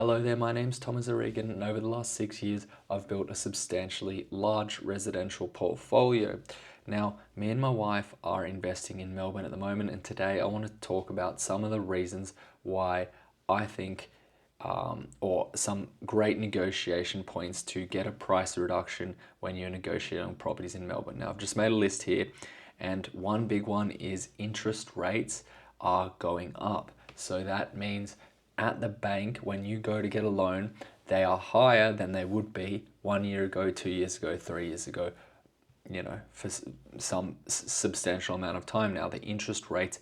Hello there, my name's Thomas O'Regan, and over the last 6 years, I've built a substantially large residential portfolio. Now, me and my wife are investing in Melbourne at the moment, and today I want to talk about some of the reasons why I think, or some great negotiation points to get a price reduction when you're negotiating properties in Melbourne. Now, I've just made a list here, and one big one is interest rates are going up. So that means at the bank, when you go to get a loan, they are higher than they would be 1 year ago, 2 years ago, 3 years ago, for some substantial amount of time now. The interest rates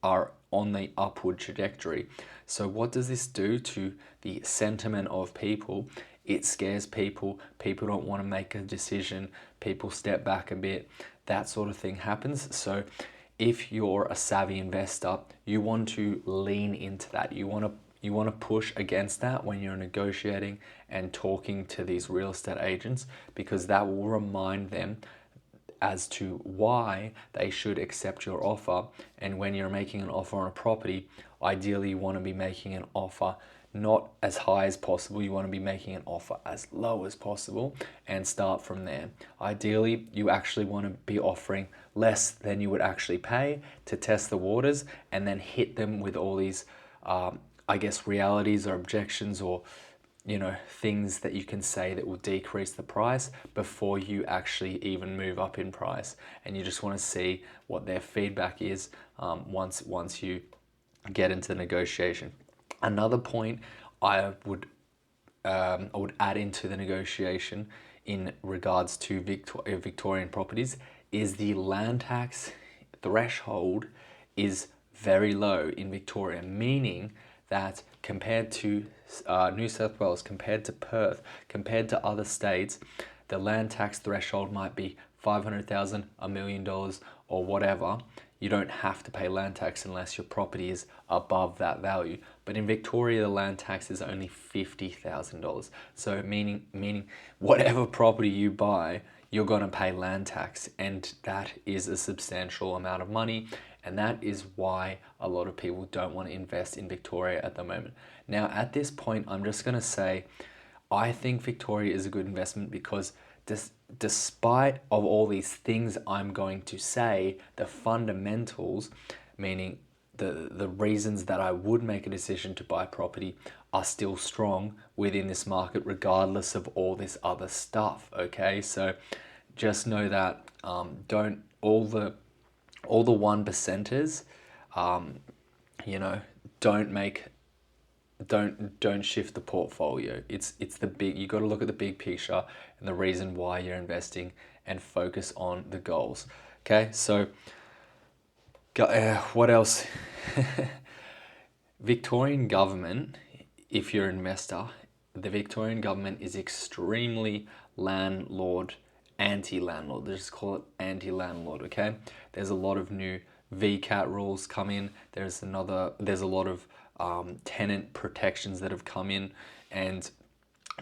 are on the upward trajectory. So what does this do to the sentiment of people? It scares people. People don't want to make a decision. People step back a bit. That sort of thing happens. So if you're a savvy investor, you want to lean into that. You want to push against that when you're negotiating and talking to these real estate agents, because that will remind them as to why they should accept your offer. And when you're making an offer on a property, ideally you want to be making an offer not as high as possible. You want to be making an offer as low as possible and start from there. Ideally, you actually want to be offering less than you would actually pay to test the waters, and then hit them with all these, realities or objections, or things that you can say that will decrease the price before you actually even move up in price. And you just want to see what their feedback is once you get into the negotiation. Another point I would add into the negotiation in regards to Victorian properties is the land tax threshold is very low in Victoria, meaning that compared to New South Wales, compared to Perth, compared to other states, the land tax threshold might be $500,000, $1 million, or whatever. You don't have to pay land tax unless your property is above that value. But in Victoria, the land tax is only $50,000. So meaning whatever property you buy, you're going to pay land tax, and that is a substantial amount of money. And that is why a lot of people don't want to invest in Victoria at the moment. Now, at this point, I'm just going to say, I think Victoria is a good investment because despite of all these things I'm going to say, the fundamentals, meaning the reasons that I would make a decision to buy property, are still strong within this market, regardless of all this other stuff. Okay, so just know that don't all the 1%ers, don't shift the portfolio. It's the big, you got to look at the big picture and the reason why you're investing and focus on the goals. Okay, so what else? Victorian government, if you're an investor, the Victorian government is extremely anti-landlord. They just call it anti-landlord, okay? There's a lot of new VCAT rules come in. There's a lot of tenant protections that have come in, and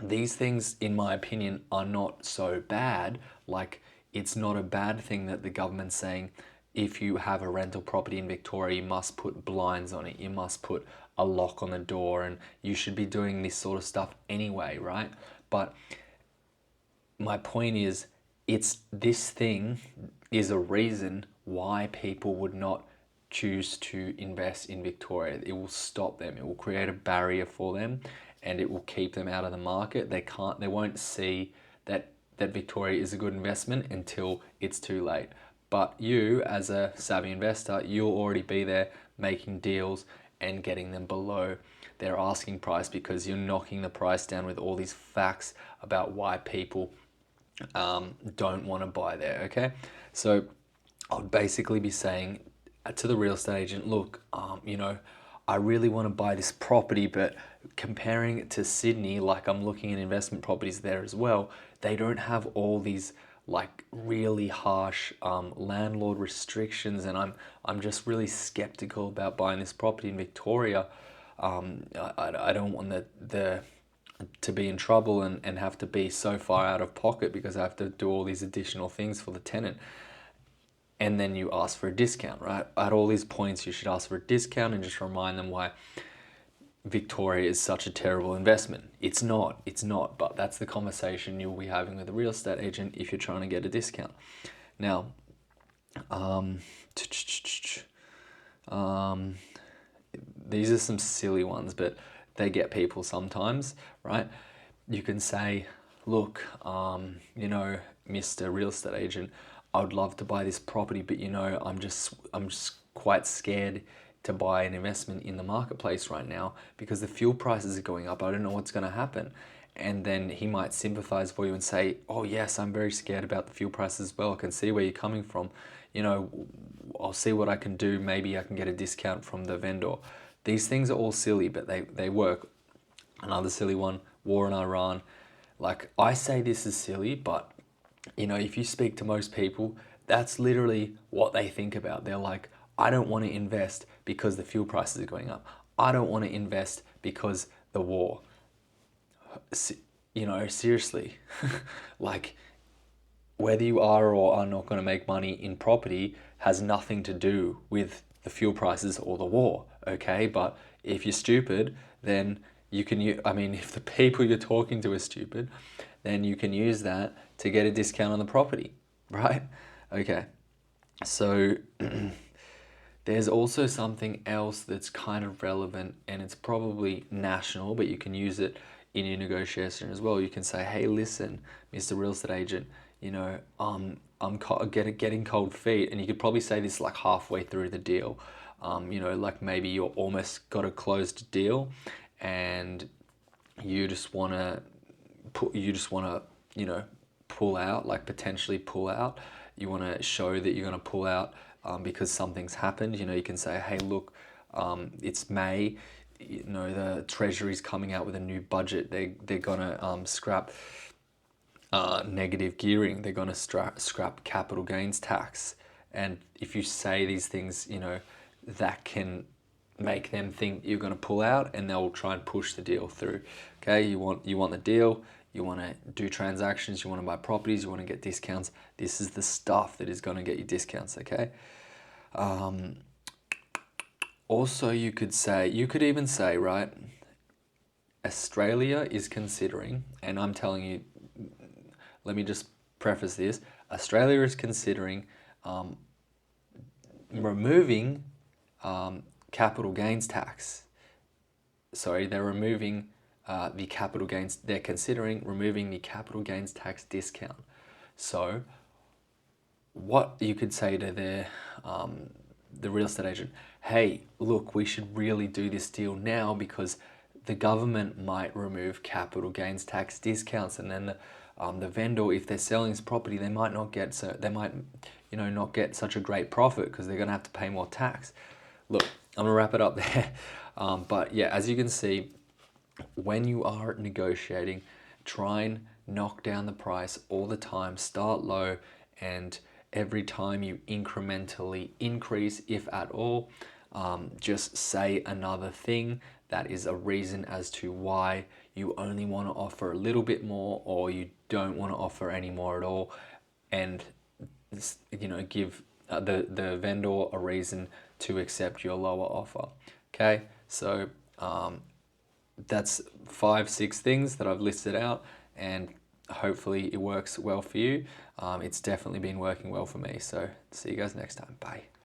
these things, in my opinion, are not so bad. Like, it's not a bad thing that the government's saying, if you have a rental property in Victoria, you must put blinds on it, you must put a lock on the door, and you should be doing this sort of stuff anyway, right? But my point is, this thing is a reason why people would not choose to invest in Victoria. It will stop them. It will create a barrier for them, and it will keep them out of the market. They won't see that Victoria is a good investment until it's too late. But you, as a savvy investor, you'll already be there making deals and getting them below their asking price, because you're knocking the price down with all these facts about why people don't want to buy there. Okay, so I would basically be saying to the real estate agent, look, I really want to buy this property, but comparing it to Sydney, like, I'm looking at investment properties there as well, they don't have all these like really harsh landlord restrictions, and I'm just really skeptical about buying this property in Victoria. I don't want to be in trouble and have to be so far out of pocket because I have to do all these additional things for the tenant. And then you ask for a discount, right? At all these points, you should ask for a discount and just remind them why Victoria is such a terrible investment. It's not, but that's the conversation you'll be having with a real estate agent if you're trying to get a discount. Now, um, these are some silly ones, but they get people sometimes, right? You can say, look, Mr. Real Estate Agent, I would love to buy this property, but I'm just quite scared to buy an investment in the marketplace right now because the fuel prices are going up. I don't know what's going to happen. And then he might sympathize for you and say, oh yes, I'm very scared about the fuel prices as well. I can see where you're coming from. I'll see what I can do. Maybe I can get a discount from the vendor. These things are all silly, but they work. Another silly one, war in Iran. Like, I say this is silly, but if you speak to most people, that's literally what they think about. They're like, I don't want to invest because the fuel prices are going up. I don't want to invest because the war. Seriously, like, whether you are or are not going to make money in property has nothing to do with the fuel prices or the war, okay? But if you're stupid, then if the people you're talking to are stupid, then you can use that to get a discount on the property, right? Okay, so there's also something else that's kind of relevant, and it's probably national, but you can use it in your negotiation as well. You can say, hey, listen, Mr. Real Estate Agent, I'm getting cold feet, and you could probably say this like halfway through the deal. Like maybe you're almost got a closed deal, and you just wanna pull out, like potentially pull out. You want to show that you're going to pull out because something's happened. You can say, hey, look, it's May. The Treasury's coming out with a new budget. They're going to scrap negative gearing. They're going to scrap capital gains tax. And if you say these things, that can make them think you're going to pull out, and they'll try and push the deal through. Okay, you want the deal. You want to do transactions, you want to buy properties, you want to get discounts. This is the stuff that is going to get you discounts, okay? Also, you could even say, right, Australia is considering, and I'm telling you, let me just preface this, Australia is considering removing capital gains tax. Sorry, they're removing the capital gains. They're considering removing the capital gains tax discount. So, what you could say to the real estate agent, hey, look, we should really do this deal now because the government might remove capital gains tax discounts, and then the vendor, if they're selling this property, they might not get not get such a great profit because they're going to have to pay more tax. Look, I'm gonna wrap it up there. But yeah, as you can see, when you are negotiating, try and knock down the price all the time. Start low, and every time you incrementally increase, if at all, just say another thing that is a reason as to why you only want to offer a little bit more, or you don't want to offer any more at all, and give the vendor a reason to accept your lower offer. Okay, so that's 5-6 things that I've listed out, and hopefully it works well for you. It's definitely been working well for me. So see you guys next time. Bye.